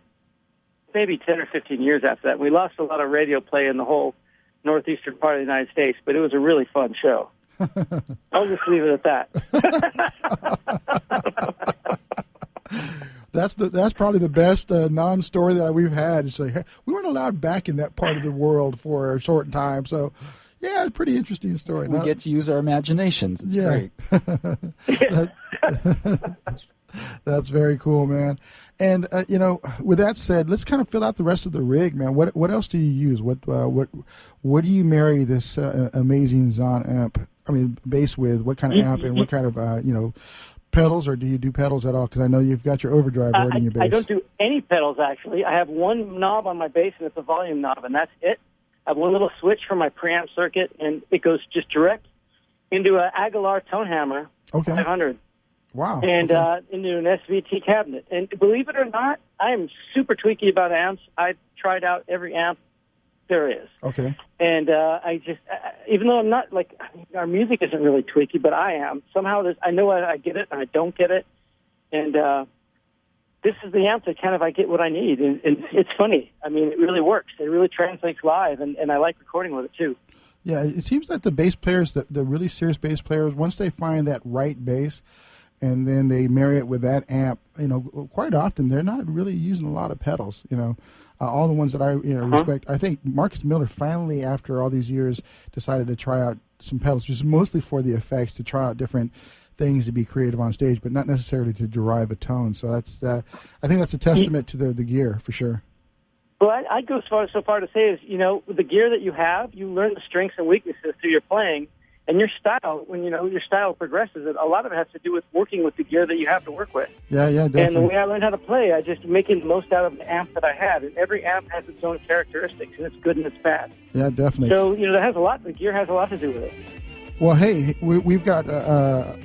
maybe 10 or 15 years after that. We lost a lot of radio play in the whole northeastern part of the United States, but it was a really fun show. I'll just leave it at that. That's probably the best non-story that we've had. It's like, hey, we weren't allowed back in that part of the world for a short time. So, yeah, it's a pretty interesting story. We get to use our imaginations. It's great. That's very cool, man. And with that said, let's kind of fill out the rest of the rig, man. What else do you use? What do you marry this amazing Zahn amp? I mean, bass with? What kind of amp and what kind of pedals, or do you do pedals at all? Because I know you've got your overdrive already in your bass. I don't do any pedals, actually. I have one knob on my bass, and it's a volume knob, and that's it. I have one little switch for my preamp circuit, and it goes just direct into an Aguilar tone hammer 500. Wow. And into an SVT cabinet. And believe it or not, I am super tweaky about amps. I've tried out every amp there is. Okay. And I just, even though I'm not, our music isn't really tweaky, but I am. Somehow I know I get it and I don't get it. And this is the amp that kind of I get what I need. And it's funny. I mean, it really works. It really translates live, and I like recording with it, too. Yeah, it seems like the bass players, the really serious bass players, once they find that right bass, and then they marry it with that amp, quite often they're not really using a lot of pedals, all the ones that I respect. I think Marcus Miller finally, after all these years, decided to try out some pedals, just mostly for the effects, to try out different things to be creative on stage, but not necessarily to derive a tone. So that's I think that's a testament to the gear, for sure. Well, I'd go so far to say is, with the gear that you have, you learn the strengths and weaknesses through your playing. And your style, when your style progresses, a lot of it has to do with working with the gear that you have to work with. Yeah, definitely. And the way I learned how to play, I just making the most out of the amp that I had. And every amp has its own characteristics, and it's good and it's bad. Yeah, definitely. So, the gear has a lot to do with it. Well, hey, we've got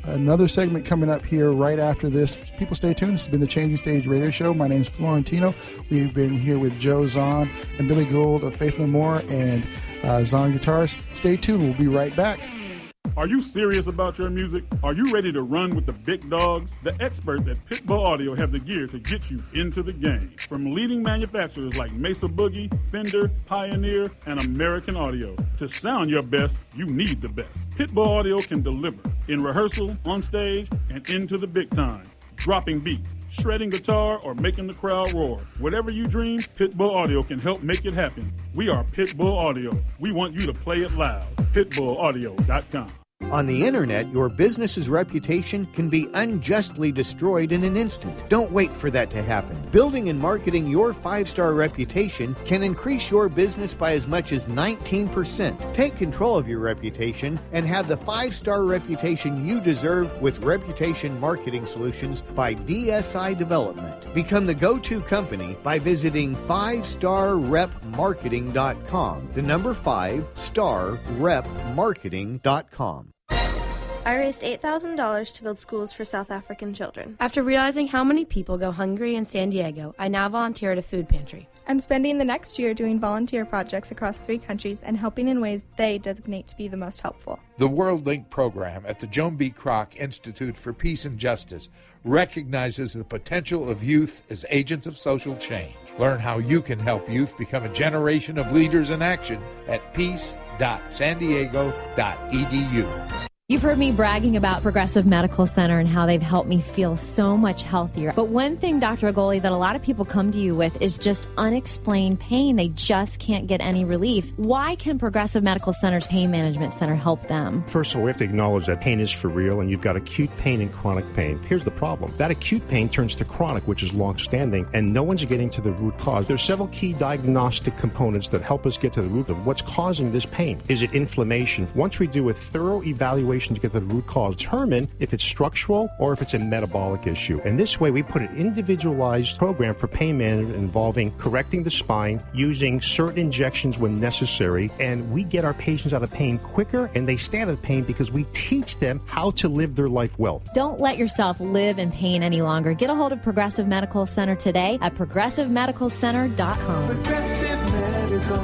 another segment coming up here right after this. People stay tuned. This has been the Changing Stage Radio Show. My name's Florentino. We've been here with Joe Zahn and Billy Gould of Faith No More and Zahn Guitars. Stay tuned. We'll be right back. Are you serious about your music? Are you ready to run with the big dogs? The experts at Pitbull Audio have the gear to get you into the game. From leading manufacturers like Mesa Boogie, Fender, Pioneer, and American Audio. To sound your best, you need the best. Pitbull Audio can deliver in rehearsal, on stage, and into the big time. Dropping beats, shredding guitar, or making the crowd roar. Whatever you dream, Pitbull Audio can help make it happen. We are Pitbull Audio. We want you to play it loud. PitbullAudio.com. On the internet, your business's reputation can be unjustly destroyed in an instant. Don't wait for that to happen. Building and marketing your 5-star reputation can increase your business by as much as 19%. Take control of your reputation and have the 5-star reputation you deserve with Reputation Marketing Solutions by DSI Development. Become the go-to company by visiting 5starrepmarketing.com. The number 5starrepmarketing.com. I raised $8,000 to build schools for South African children. After realizing how many people go hungry in San Diego, I now volunteer at a food pantry. I'm spending the next year doing volunteer projects across 3 countries and helping in ways they designate to be the most helpful. The World Link program at the Joan B. Kroc Institute for Peace and Justice recognizes the potential of youth as agents of social change. Learn how you can help youth become a generation of leaders in action at peace.sandiego.edu. You've heard me bragging about Progressive Medical Center and how they've helped me feel so much healthier. But one thing, Dr. Agoli, that a lot of people come to you with is just unexplained pain. They just can't get any relief. Why can Progressive Medical Center's Pain Management Center help them? First of all, we have to acknowledge that pain is for real, and you've got acute pain and chronic pain. Here's the problem. That acute pain turns to chronic, which is long-standing, and no one's getting to the root cause. There's several key diagnostic components that help us get to the root of what's causing this pain. Is it inflammation? Once we do a thorough evaluation to get to the root cause, determine if it's structural or if it's a metabolic issue. And this way, we put an individualized program for pain management involving correcting the spine, using certain injections when necessary, and we get our patients out of pain quicker, and they stay out of pain because we teach them how to live their life well. Don't let yourself live in pain any longer. Get a hold of Progressive Medical Center today at progressivemedicalcenter.com. Progressive Medical,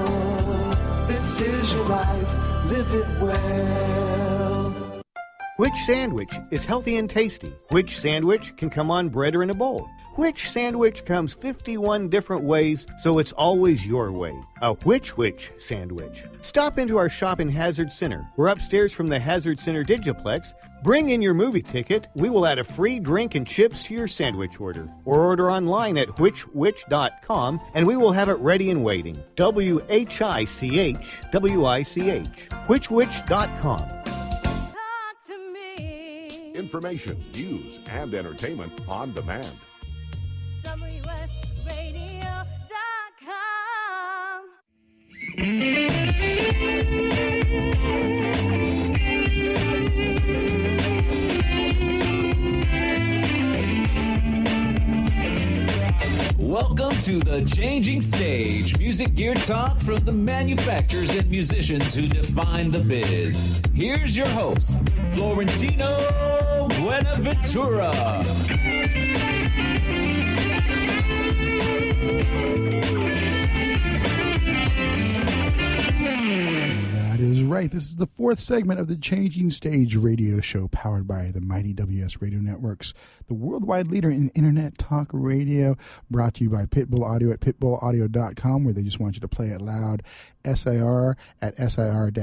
this is your life, live it well. Which sandwich is healthy and tasty? Which sandwich can come on bread or in a bowl? Which sandwich comes 51 different ways, so it's always your way. A which sandwich. Stop into our shop in Hazard Center. We're upstairs from the Hazard Center Digiplex. Bring in your movie ticket. We will add a free drink and chips to your sandwich order. Or order online at whichwich.com, and we will have it ready and waiting. WHICHWICH. Whichwich.com. Information, news, and entertainment on demand. Welcome to the Changing Stage, music gear talk from the manufacturers and musicians who define the biz. Here's your host, Florentino Buenaventura. That is right. This is the fourth segment of the Changing Stage radio show powered by the mighty WS Radio Networks, the worldwide leader in internet talk radio, brought to you by Pitbull Audio at pitbullaudio.com, where they just want you to play it loud. SIR at SIR-USA.com,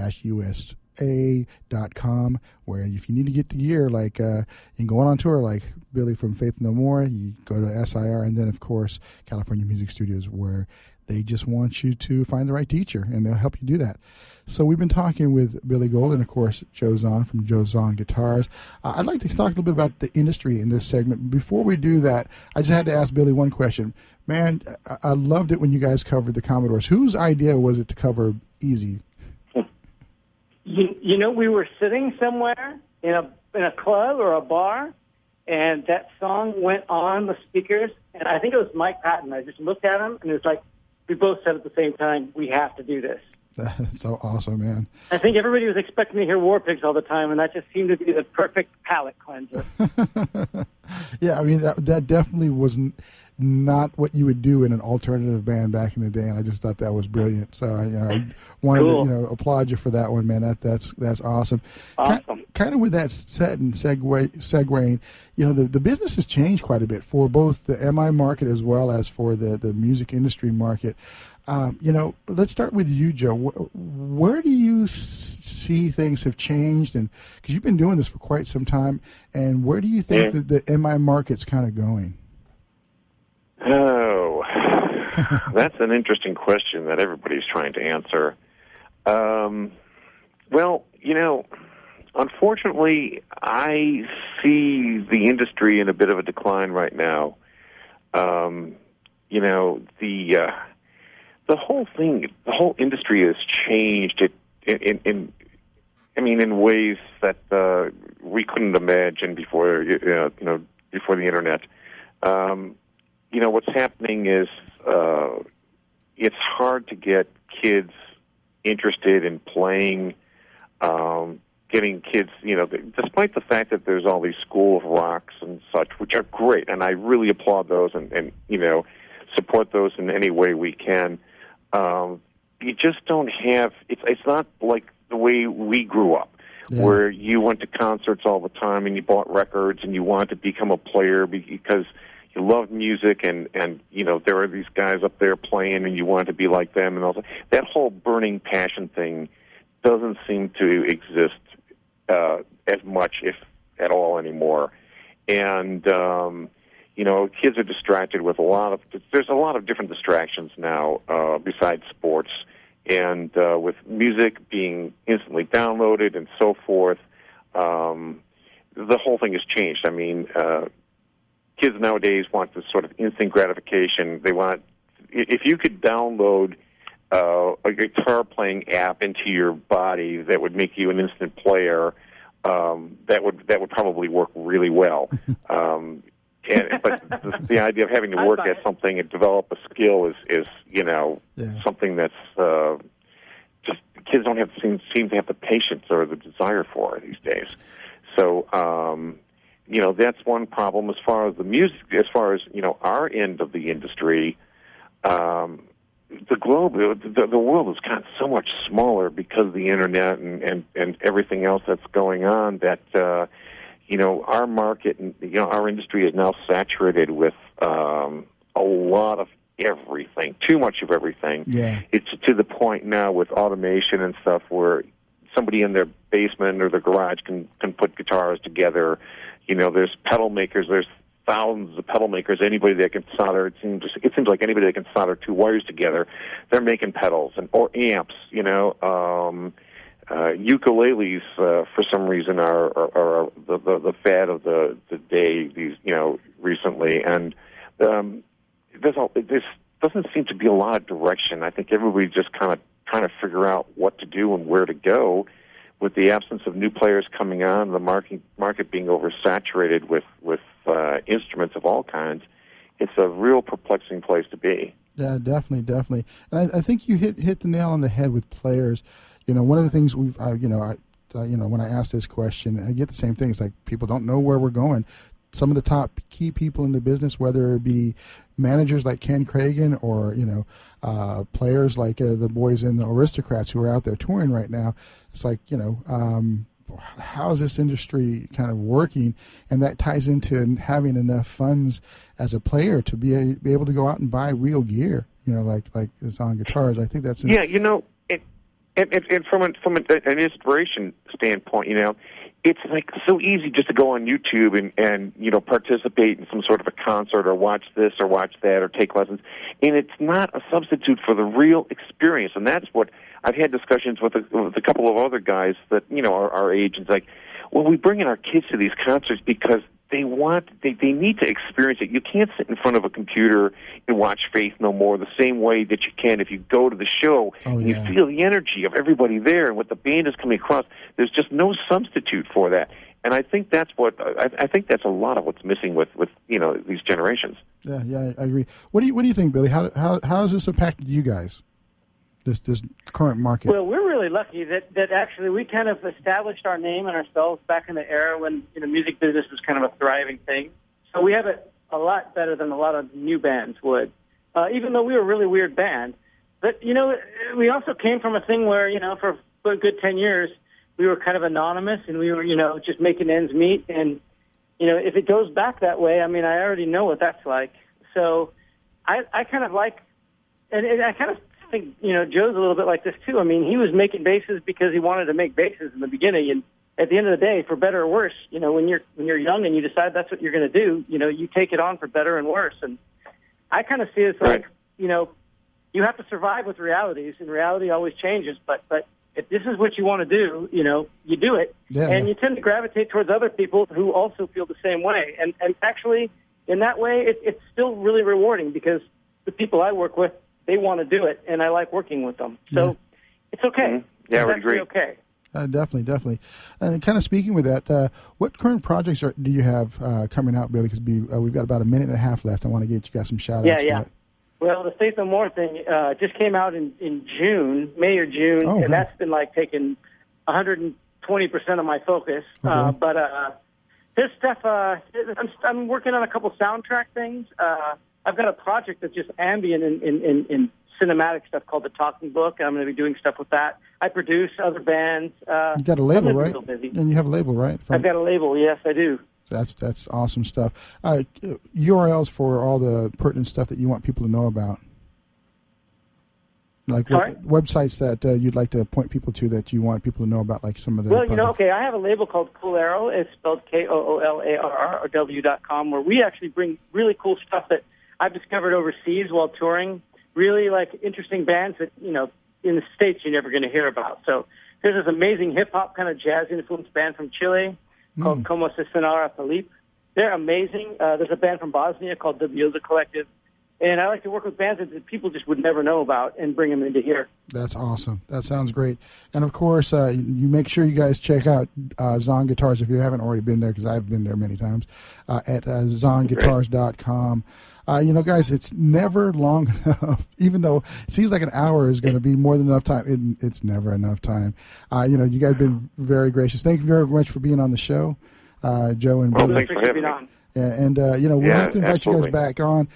where if you need to get the gear, like you can go on tour like Billy from Faith No More, you go to SIR, and then, of course, California Music Studios, where they just want you to find the right teacher, and they'll help you do that. So we've been talking with Billy Gould and, of course, Joe Zahn from Joe Zahn Guitars. I'd like to talk a little bit about the industry in this segment. Before we do that, I just had to ask Billy one question. Man, I loved it when you guys covered the Commodores. Whose idea was it to cover Easy? You know, we were sitting somewhere in a club or a bar, and that song went on the speakers, and I think it was Mike Patton. I just looked at him, and it was like, we both said at the same time, we have to do this. That's so awesome, man. I think everybody was expecting to hear War Pigs all the time, and that just seemed to be the perfect palate cleanser. Yeah, I mean, that definitely was not what you would do in an alternative band back in the day, and I just thought that was brilliant. So, I wanted to applaud you for that one, man. That's awesome. Awesome. Kind of with that set and segueing, the business has changed quite a bit for both the MI market as well as for the music industry market. Let's start with you, Joe. Where do you see things have changed? And because you've been doing this for quite some time, and where do you think that the MI market's kind of going? Oh, that's an interesting question that everybody's trying to answer. Unfortunately, I see the industry in a bit of a decline right now. The whole thing, the whole industry has changed in ways that we couldn't imagine before. Before the internet. What's happening is it's hard to get kids interested in playing. Getting kids, despite the fact that there's all these School of Rocks and such, which are great, and I really applaud those and support those in any way we can. You just don't have. It's not like the way we grew up, where you went to concerts all the time and you bought records and you wanted to become a player because you loved music and there are these guys up there playing and you wanted to be like them and all that whole burning passion thing doesn't seem to exist as much, if at all, anymore. And kids are distracted with there's a lot of different distractions now besides sports, and with music being instantly downloaded and so forth, the whole thing has changed. I mean, kids nowadays want this sort of instant gratification. They want, if you could download a guitar playing app into your body that would make you an instant player, that would probably work really well. But the idea of having to work at something and develop a skill is something that's just kids don't seem to have the patience or the desire for these days. So that's one problem. As far as the music, as far as our end of the industry, the globe, the world has gotten so much smaller because of the internet and everything else that's going on that our market and our industry is now saturated with a lot of everything, too much of everything. Yeah. It's to the point now with automation and stuff where somebody in their basement or their garage can put guitars together. There's pedal makers. There's thousands of pedal makers. Anybody that can solder, it seems like anybody that can solder two wires together, they're making pedals or amps. Ukuleles for some reason are the fad of the day. Recently, and this doesn't seem to be a lot of direction. I think everybody's just kind of trying to figure out what to do and where to go. With the absence of new players coming on, the market being oversaturated with instruments of all kinds, it's a real perplexing place to be. Yeah, definitely. And I think you hit the nail on the head with players. One of the things when I ask this question, I get the same thing. It's like people don't know where we're going. Some of the top key people in the business, whether it be managers like Ken Cragen or players like the boys in the Aristocrats who are out there touring right now, it's like how is this industry kind of working? And that ties into having enough funds as a player to be able to go out and buy real gear. Like it's on guitars. I think that's And from an inspiration standpoint, it's like so easy just to go on YouTube and participate in some sort of a concert or watch this or watch that or take lessons, and it's not a substitute for the real experience. And that's what I've had discussions with a couple of other guys that are our age, and it's like, well, we bring in our kids to these concerts because they need to experience it. You can't sit in front of a computer and watch Faith No More the same way that you can if you go to the show and you feel the energy of everybody there and what the band is coming across. There's just no substitute for that. And I think that's I think that's a lot of what's missing with these generations. Yeah, I agree. What do you think, Billy? How has this impacted you guys? This current market? Well, we're really lucky that actually we kind of established our name and ourselves back in the era when music business was kind of a thriving thing. So we have it a lot better than a lot of new bands would, even though we were a really weird band. But we also came from a thing where for a good 10 years we were kind of anonymous and we were just making ends meet. And if it goes back that way, I mean, I already know what that's like. So I kind of like, and I kind of I think Joe's a little bit like this too. I mean, he was making basses because he wanted to make basses in the beginning, and at the end of the day, for better or worse, when you're young and you decide that's what you're going to do, you take it on for better and worse. And I kind of see it as like you have to survive with realities, and reality always changes. But if this is what you want to do, you do it, and you tend to gravitate towards other people who also feel the same way. And actually, in that way, it's still really rewarding because the people I work with, they want to do it, and I like working with them. So it's okay. Mm-hmm. Yeah, I would agree. Okay. Definitely. And kind of speaking with that, what current projects do you have coming out, Billy? Because we've got about a minute and a half left. I want to get you guys some shout-outs. Yeah. Well, the Faith No More thing just came out in June, May or June, and that's been like taking 120% of my focus. Okay. But this stuff, I'm working on a couple soundtrack things. I've got a project that's just ambient in cinematic stuff called The Talking Book. I'm going to be doing stuff with that. I produce other bands. You got a label, right? Busy. And you have a label, right? I've got a label, yes, I do. That's awesome stuff. URLs for all the pertinent stuff that you want people to know about. Like websites that you'd like to point people to that you want people to know about, like some of the projects. I have a label called Cool Arrow. It's spelled KOOLARR or W.com, where we actually bring really cool stuff that I've discovered overseas while touring, really like interesting bands that, in the States you're never going to hear about. So there's this amazing hip-hop kind of jazz-influenced band from Chile called Como Se Sonara Felipe. They're amazing. There's a band from Bosnia called the Bioza Collective. And I like to work with bands that people just would never know about and bring them into here. That's awesome. That sounds great. And, of course, you make sure you guys check out Zon Guitars if you haven't already been there, because I've been there many times, at zonguitars.com. Guys, it's never long enough. Even though it seems like an hour is going to be more than enough time, it's never enough time. You guys have been very gracious. Thank you very much for being on the show, Joe and Billy. Thanks for having me on. And we'll have to invite you guys back on.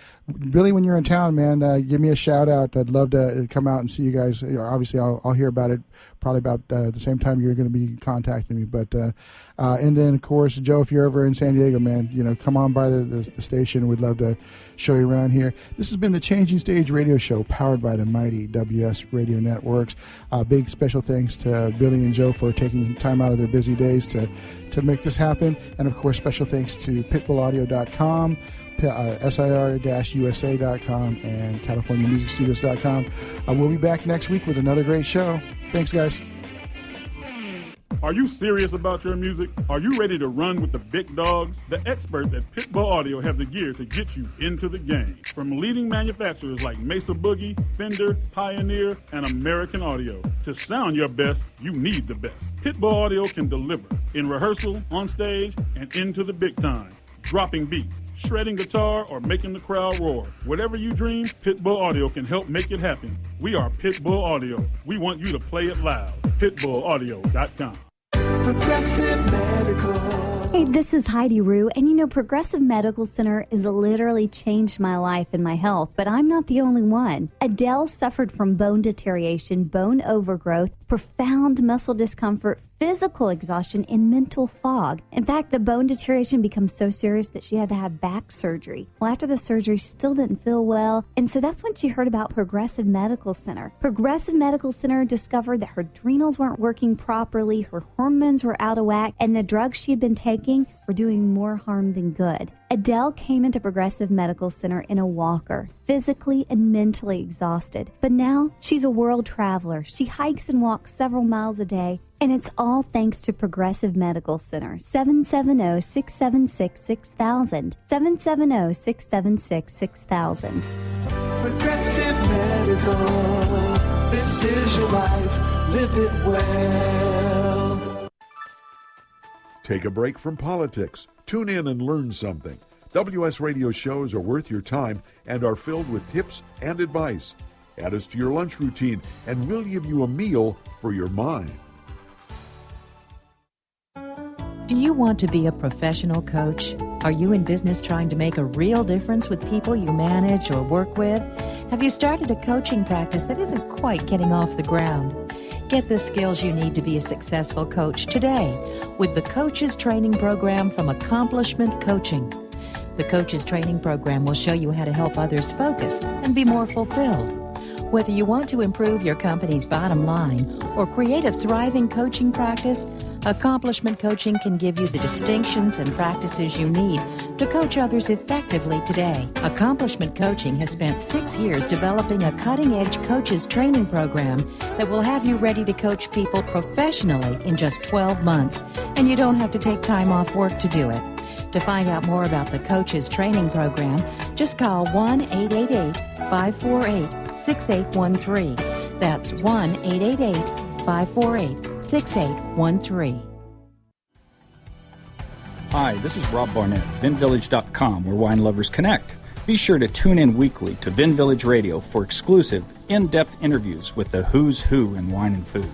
Billy, when you're in town, man, give me a shout out. I'd love to come out and see you guys. Obviously, I'll hear about it probably about the same time you're going to be contacting me. But and then, of course, Joe, if you're ever in San Diego, man, come on by the station. We'd love to show you around here. This has been the Changing Stage Radio Show, powered by the mighty WS Radio Networks. Big special thanks to Billy and Joe for taking time out of their busy days to make this happen. And, of course, special thanks to pitbullaudio.com, SIR-USA.com, and CaliforniaMusicStudios.com. We'll be back next week with another great show. Thanks, guys. Are you serious about your music? Are you ready to run with the big dogs? The experts at Pitbull Audio have the gear to get you into the game. From leading manufacturers like Mesa Boogie, Fender, Pioneer, and American Audio. To sound your best, you need the best. Pitbull Audio can deliver in rehearsal, on stage, and into the big time. Dropping beats, shredding guitar, or making the crowd roar. Whatever you dream, Pitbull Audio can help make it happen. We are Pitbull Audio. We want you to play it loud. PitbullAudio.com. Progressive Medical. Hey, this is Heidi Rue, and Progressive Medical Center has literally changed my life and my health, but I'm not the only one. Adele suffered from bone deterioration, bone overgrowth, profound muscle discomfort, physical exhaustion, and mental fog. In fact, the bone deterioration becomes so serious that she had to have back surgery. Well, after the surgery, she still didn't feel well, and so that's when she heard about Progressive Medical Center. Progressive Medical Center discovered that her adrenals weren't working properly, her hormones were out of whack, and the drugs she had been taking were doing more harm than good. Adele came into Progressive Medical Center in a walker, physically and mentally exhausted. But now she's a world traveler. She hikes and walks several miles a day, and it's all thanks to Progressive Medical Center. 770-676-6000. 770-676-6000. Progressive Medical. This is your life. Live it well. Take a break from politics. Tune in and learn something. WS Radio shows are worth your time and are filled with tips and advice. Add us to your lunch routine, and we'll give you a meal for your mind. Do you want to be a professional coach? Are you in business trying to make a real difference with people you manage or work with? Have you started a coaching practice that isn't quite getting off the ground? Get the skills you need to be a successful coach today with the Coaches Training Program from Accomplishment Coaching. The Coaches Training Program will show you how to help others focus and be more fulfilled. Whether you want to improve your company's bottom line or create a thriving coaching practice, Accomplishment Coaching can give you the distinctions and practices you need to coach others effectively today. Accomplishment Coaching has spent 6 years developing a cutting-edge coaches training program that will have you ready to coach people professionally in just 12 months, and you don't have to take time off work to do it. To find out more about the Coaches Training Program, just call 1-888-548-6813. That's 1-888-548-6813. Hi, this is Rob Barnett, VinVillage.com, where wine lovers connect. Be sure to tune in weekly to Vin Village Radio for exclusive, in-depth interviews with the who's who in wine and food.